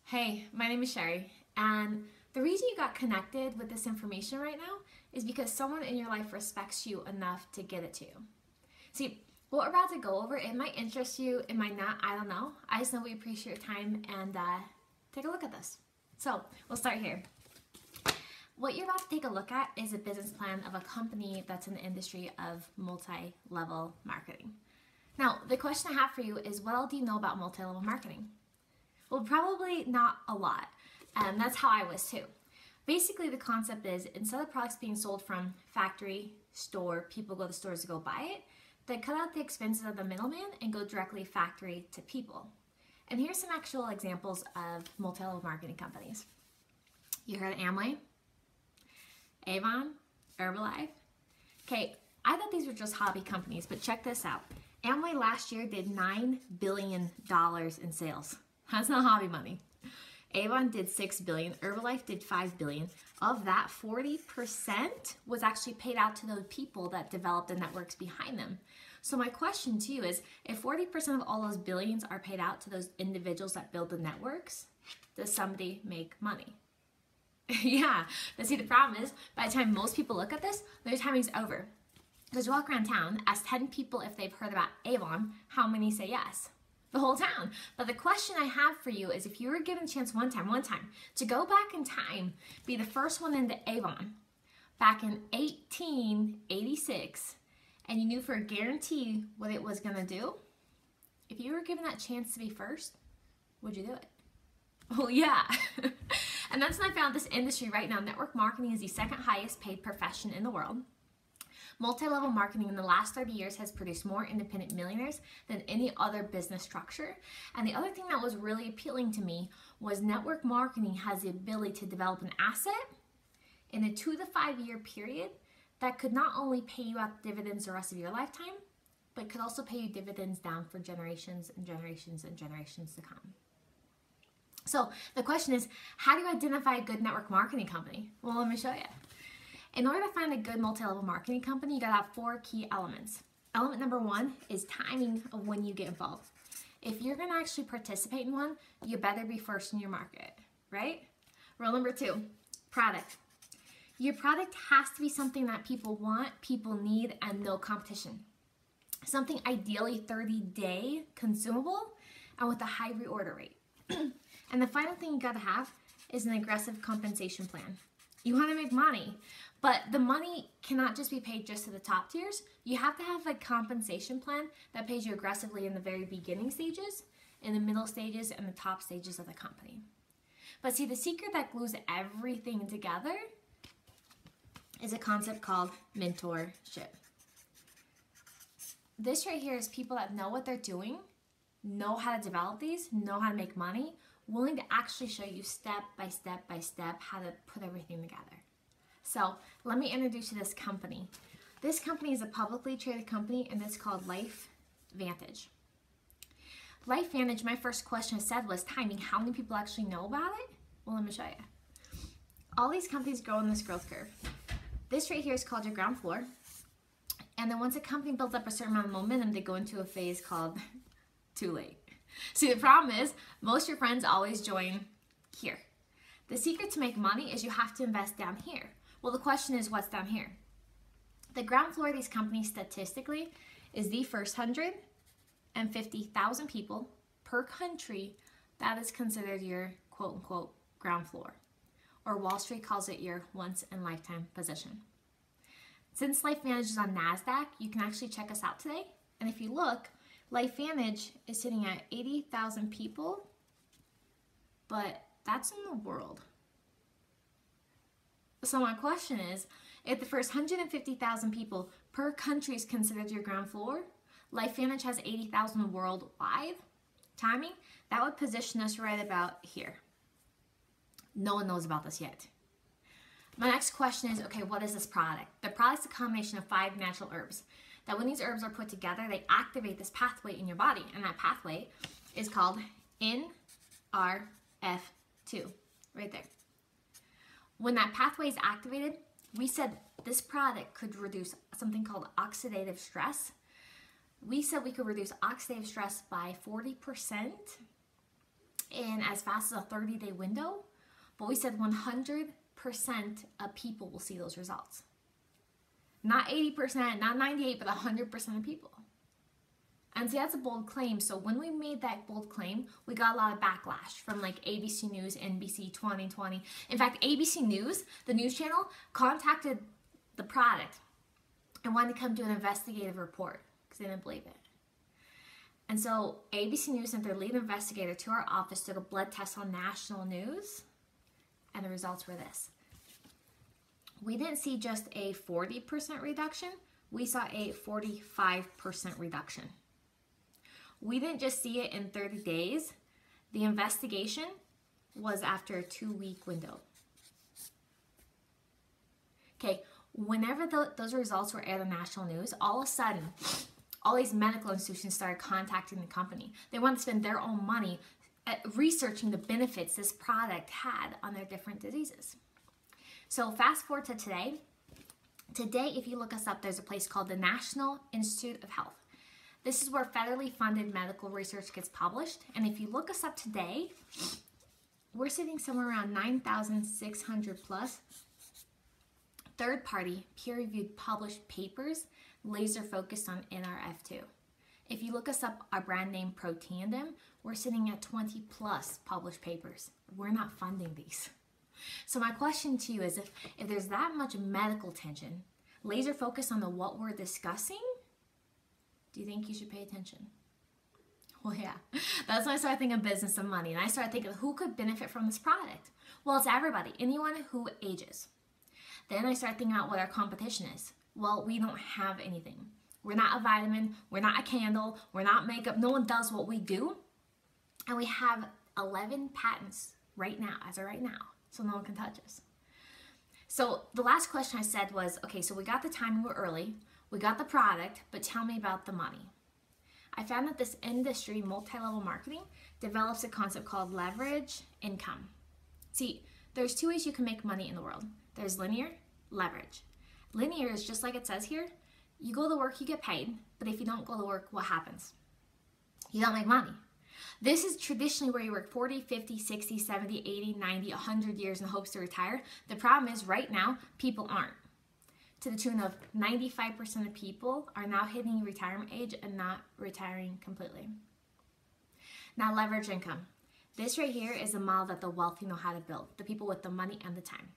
Hey, my name is Sheri, and the reason you got connected with this information right now is because someone in your life respects you enough to get it to you. See, what we're about to go over, it might interest you, it might not, I don't know. I just know we appreciate your time and take a look at this. So, we'll start here. What you're about to take a look at is a business plan of a company that's in the industry of multi-level marketing. Now, the question I have for you is, what all do you know about multi-level marketing? Well, probably not a lot, and that's how I was too. Basically, the concept is instead of products being sold from factory, store, people go to stores to go buy it, they cut out the expenses of the middleman and go directly factory to people. And here's some actual examples of multi-level marketing companies. You heard of Amway, Avon, Herbalife. Okay, I thought these were just hobby companies, but check this out. Amway last year did $9 billion in sales. That's not hobby money. Avon did $6 billion. Herbalife did $5 billion. Of that, 40% was actually paid out to those people that developed the networks behind them. So my question to you is, if 40% of all those billions are paid out to those individuals that build the networks, does somebody make money? Yeah, but see, the problem is, by the time most people look at this, their timing's over. Because you walk around town, ask 10 people if they've heard about Avon, how many say yes? The whole town. But the question I have for you is, if you were given a chance one time, to go back in time, be the first one into Avon back in 1886, and you knew for a guarantee what it was going to do, if you were given that chance to be first, would you do it? Well, yeah. And that's when I found this industry right now. Network marketing is the second highest paid profession in the world. Multi-level marketing in the last 30 years has produced more independent millionaires than any other business structure. And the other thing that was really appealing to me was network marketing has the ability to develop an asset in a 2 to 5 year period that could not only pay you out dividends the rest of your lifetime, but could also pay you dividends down for generations and generations and generations to come. So the question is, how do you identify a good network marketing company? Well, let me show you. In order to find a good multi-level marketing company, you gotta have 4 key elements. Element number 1 is timing of when you get involved. If you're gonna actually participate in one, you better be first in your market, right? Rule number 2, product. Your product has to be something that people want, people need, and no competition. Something ideally 30-day consumable and with a high reorder rate. And the final thing you gotta have is an aggressive compensation plan. You wanna make money, but the money cannot just be paid just to the top tiers. You have to have a compensation plan that pays you aggressively in the very beginning stages, in the middle stages, and the top stages of the company. But see, the secret that glues everything together is a concept called mentorship. This right here is people that know what they're doing, know how to develop these, know how to make money, willing to actually show you step by step by step how to put everything together. So let me introduce you to this company. This company is a publicly traded company, and it's called LifeVantage. LifeVantage, my first question I said was timing. How many people actually know about it? Well, let me show you. All these companies grow in this growth curve. This right here is called your ground floor. And then once a company builds up a certain amount of momentum, they go into a phase called too late. See, the problem is most of your friends always join here. The secret to make money is you have to invest down here. Well, the question is, what's down here? The ground floor of these companies statistically is the first 150,000 people per country. That is considered your quote-unquote ground floor, or Wall Street calls it your once-in-lifetime position. Since LifeVantage is on NASDAQ, you can actually check us out today. And if you look, LifeVantage is sitting at 80,000 people, but that's in the world. So my question is, if the first 150,000 people per country is considered your ground floor, LifeVantage has 80,000 worldwide, timing, that would position us right about here. No one knows about this yet. My next question is, okay, what is this product? The product's a combination of 5 natural herbs. That when these herbs are put together, they activate this pathway in your body, and that pathway is called NRF2, right there. When that pathway is activated, we said this product could reduce something called oxidative stress. We said we could reduce oxidative stress by 40% in as fast as a 30-day window, but we said 100% of people will see those results. Not 80%, not 98%, but 100% of people. And see, that's a bold claim. So when we made that bold claim, we got a lot of backlash from like ABC News, NBC, 2020. In fact, ABC News, the news channel, contacted the product and wanted to come do an investigative report because they didn't believe it. And so ABC News sent their lead investigator to our office, took a blood test on national news, and the results were this. We didn't see just a 40% reduction, we saw a 45% reduction. We didn't just see it in 30 days. The investigation was after a 2-week window. Okay, whenever those results were aired on national news, all of a sudden, all these medical institutions started contacting the company. They wanted to spend their own money at researching the benefits this product had on their different diseases. So fast forward to today. Today, if you look us up, there's a place called the National Institute of Health. This is where federally funded medical research gets published. And if you look us up today, we're sitting somewhere around 9,600 plus third-party peer-reviewed published papers laser focused on NRF2. If you look us up our brand name Proteandem, we're sitting at 20 plus published papers. We're not funding these. So my question to you is, if there's that much medical attention, laser focus on what we're discussing, do you think you should pay attention? Well, yeah, that's when I started thinking of business and money, and I started thinking, who could benefit from this product? Well, it's everybody, anyone who ages. Then I started thinking about what our competition is. Well, we don't have anything. We're not a vitamin, we're not a candle, we're not makeup, no one does what we do. And we have 11 patents right now, as of right now, so no one can touch us. So the last question I said was, okay, so we got the timing, we're early, we got the product, but tell me about the money. I found that this industry, multi-level marketing, develops a concept called leverage income. See, there's 2 ways you can make money in the world. There's linear, leverage. Linear is just like it says here. You go to work, you get paid, but if you don't go to work, what happens? You don't make money. This is traditionally where you work 40, 50, 60, 70, 80, 90, 100 years in hopes to retire. The problem is right now, people aren't. To the tune of 95% of people are now hitting retirement age and not retiring completely. Now, leverage income. This right here is a model that the wealthy know how to build, the people with the money and the time.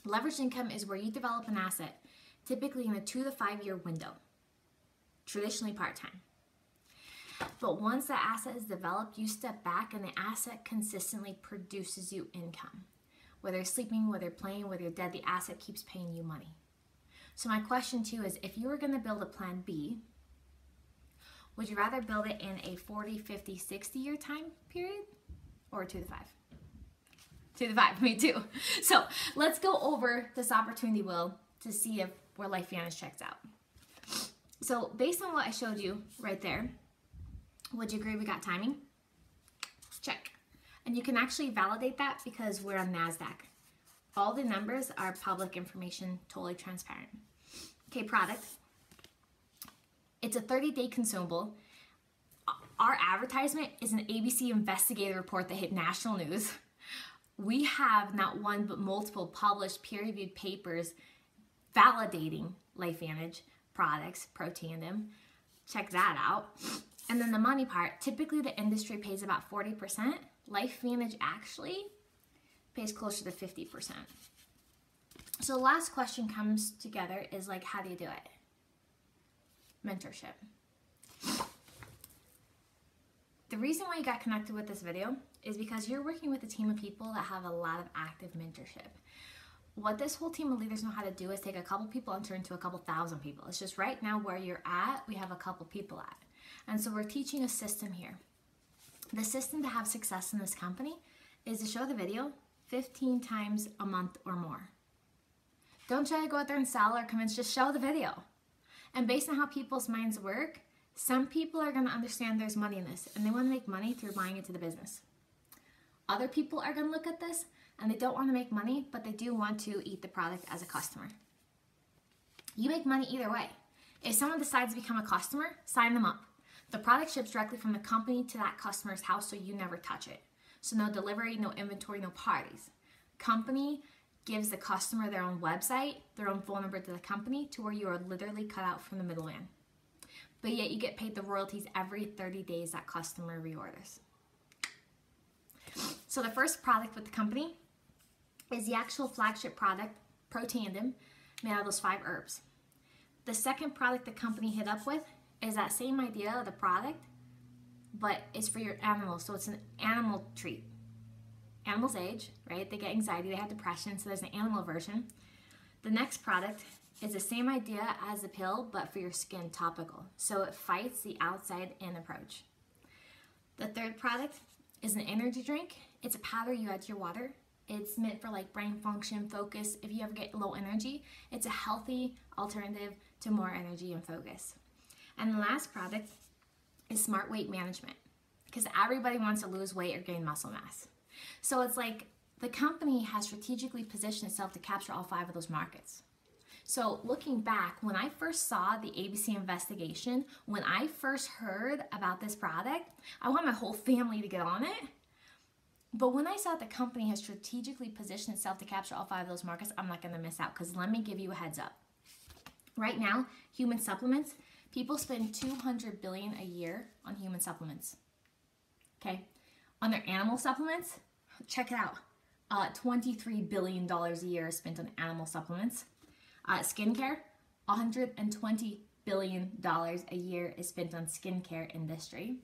Leverage income is where you develop an asset, typically in a 2 to 5 year window, traditionally part-time. But once that asset is developed, you step back and the asset consistently produces you income. Whether you're sleeping, whether you're playing, whether you're dead, the asset keeps paying you money. So my question to you is, if you were going to build a plan B, would you rather build it in a 40, 50, 60 year time period or 2 to 5? 2 to 5, me too. So let's go over this opportunity wheel to see if where LifeVantage checks out. So based on what I showed you right there, would you agree we got timing? Check. And you can actually validate that because we're on NASDAQ. All the numbers are public information, totally transparent. Okay, product. It's a 30-day consumable. Our advertisement is an ABC investigative report that hit national news. We have not one but multiple published peer-reviewed papers validating LifeVantage products, Proteandem. Check that out. And then the money part, typically the industry pays about 40%. LifeVantage actually pays closer to 50%. So the last question comes together is like, how do you do it? Mentorship. The reason why you got connected with this video is because you're working with a team of people that have a lot of active mentorship. What this whole team of leaders know how to do is take a couple people and turn into a couple thousand people. It's just right now where you're at, we have a couple people at. And so we're teaching a system here. The system to have success in this company is to show the video 15 times a month or more. Don't try to go out there and sell or convince, just show the video. And based on how people's minds work, some people are going to understand there's money in this and they want to make money through buying into the business. Other people are going to look at this and they don't want to make money, but they do want to eat the product as a customer. You make money either way. If someone decides to become a customer, sign them up. The product ships directly from the company to that customer's house, so you never touch it. So no delivery, no inventory, no parties. Company gives the customer their own website, their own phone number to the company, to where you are literally cut out from the middleman. But yet you get paid the royalties every 30 days that customer reorders. So the first product with the company is the actual flagship product, Pro Tandem, made out of those 5 herbs. The second product the company hit up with is that same idea of the product, but it's for your animals. So it's an animal treat. Animals age, right? They get anxiety, they have depression, so there's an animal version. The next product is the same idea as the pill, but for your skin, topical. So it fights the outside in approach. The third product is an energy drink. It's a powder you add to your water. It's meant for like brain function, focus. If you ever get low energy, it's a healthy alternative to more energy and focus. And the last product is smart weight management, because everybody wants to lose weight or gain muscle mass. So it's like the company has strategically positioned itself to capture all 5 of those markets. So looking back, when I first saw the ABC investigation, when I first heard about this product, I want my whole family to get on it. But when I saw the company has strategically positioned itself to capture all 5 of those markets, I'm not going to miss out, because let me give you a heads up. Right now, human supplements, people spend $200 billion a year on human supplements. Okay? On their animal supplements, check it out. $23 billion a year is spent on animal supplements. Skincare, $120 billion a year is spent on skincare industry.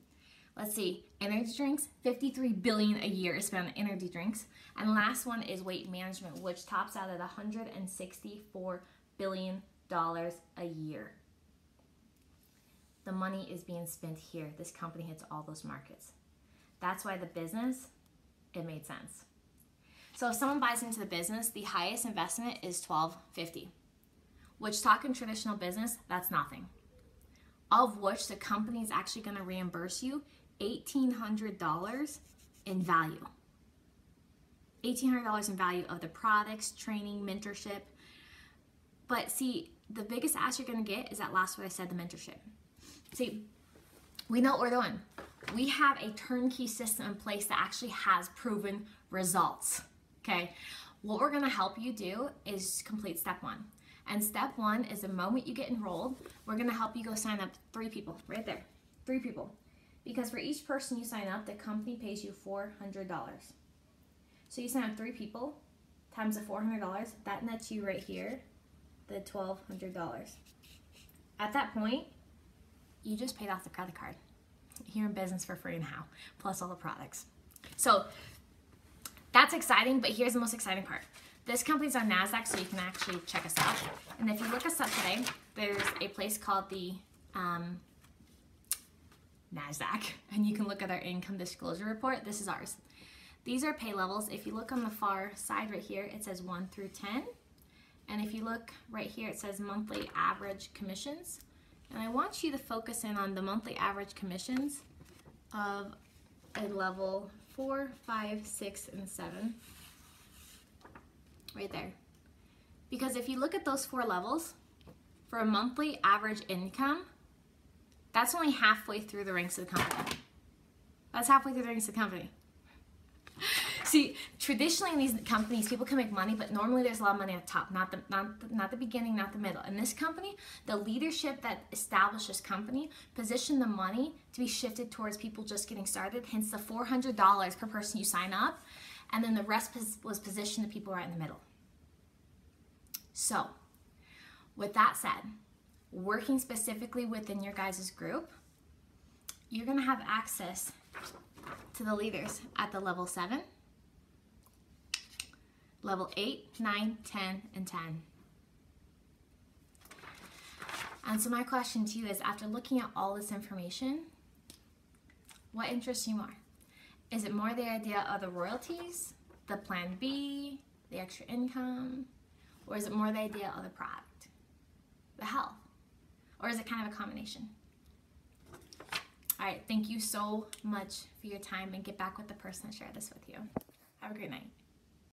Let's see, energy drinks, $53 billion a year is spent on energy drinks. And the last one is weight management, which tops out at $164 billion a year. The money is being spent here. This company hits all those markets. That's why the business, it made sense. So if someone buys into the business, the highest investment is $12.50, which talking traditional business, that's nothing. Of which the company is actually going to reimburse you $1,800 in value. $1,800 in value of the products, training, mentorship. But see, the biggest ask you're going to get is that last what I said, the mentorship. See, we know what we're doing. We have a turnkey system in place that actually has proven results, okay? What we're gonna help you do is complete step 1. And step 1 is the moment you get enrolled, we're gonna help you go sign up 3 people, right there, 3 people. Because for each person you sign up, the company pays you $400. So you sign up 3 people, times the $400, that nets you right here, the $1,200. At that point, you just paid off the credit card. You're in business for free now, plus all the products. So that's exciting, but here's the most exciting part. This company's on NASDAQ, so you can actually check us out. And if you look us up today, there's a place called the NASDAQ, and you can look at our income disclosure report. This is ours. These are pay levels. If you look on the far side right here, it says 1 through 10. And if you look right here, it says monthly average commissions. And I want you to focus in on the monthly average commissions of a level 4, 5, 6, and 7. Right there. Because if you look at those 4 levels, for a monthly average income, that's only halfway through the ranks of the company. That's halfway through the ranks of the company. See, traditionally in these companies, people can make money, but normally there's a lot of money at the top, not the beginning, not the middle. In this company, the leadership that established this company positioned the money to be shifted towards people just getting started, hence the $400 per person you sign up, and then the rest was positioned to people right in the middle. So, with that said, working specifically within your guys' group, you're going to have access to the leaders at the level 7, level 8, 9, 10, and 10. And so my question to you is, after looking at all this information, what interests you more? Is it more the idea of the royalties, the plan B, the extra income, or is it more the idea of the product, the health, or is it kind of a combination? All right, thank you so much for your time, and get back with the person that shared this with you. Have a great night.